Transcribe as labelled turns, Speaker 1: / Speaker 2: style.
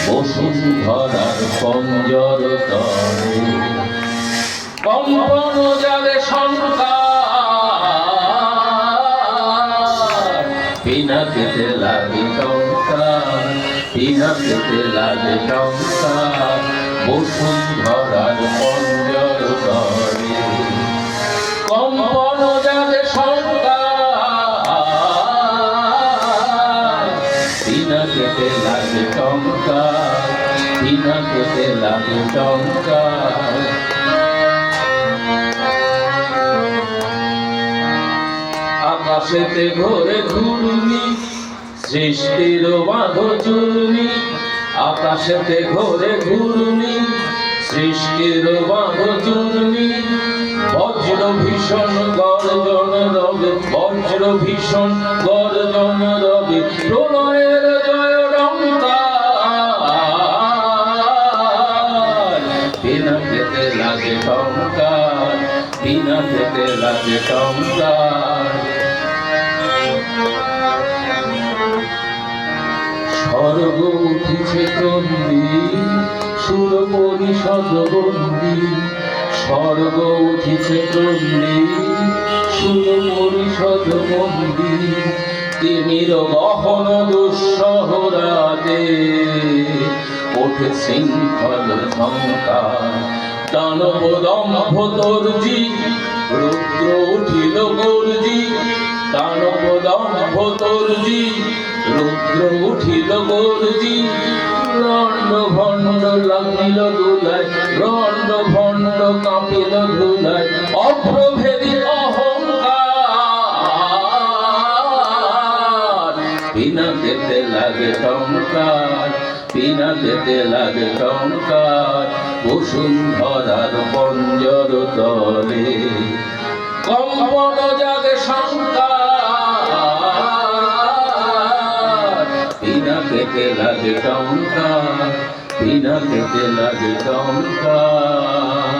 Speaker 1: বসুন্ধরার পঞ্জর তলে কম্পন জাগে সংসার, পিনাকেতে লাগে সংসার, পিনাকেতে লাগে সংসার, বসুন্ধরার পঞ্জর তলে কম্পন জাগে সংসার, পিনাকেতে লাগে সংসার, পিনাকেতে লাগে সংসার। আকাশেতে ঘোরে ঘূর্ণি সৃষ্টির বাঁধ চূর্ণি, আকাশেতে ঘোরে ঘূর্ণি সৃষ্টির বাঁধ চূর্ণি, বজ্র ভীষণ গর্জন রবে, বজ্র ভীষণ গর্জন রবে, প্রলয়ের জয় টঙ্কার, পিনাকেতে লাগে টঙ্কার, পিনাকেতে লাগে টঙ্কার। স্বর্গ উঠিছে ক্রন্দী সুর পরিষদ বন্দী, স্বর্গ উঠিছে ক্রন্দী সুর পরিষদ বন্দী, তিমির গহন দুঃসহরাতে ওঠে শৃঙ্খল ঝঙ্কার, দানব দম্ভ তর্জি রুদ্র উঠিল গর্জি, দানব দম্ভ তর্জি রুদ্র উঠিল গর্জি, রণ্ড ভণ্ড লাগিল দুলায়, রণ্ড ভণ্ড কাঁপিল ধুলায়, অপ্রভেদী অহংকার, পিনাকেতে লাগে টঙ্কার, পিনাকেতে লাগে টঙ্কার, বসুন্ধরার পঞ্জর তলে কম্পন জাগে সংসার, পিনাকেতে লাগে টঙ্কার, পিনাকেতে লাগে টঙ্কার।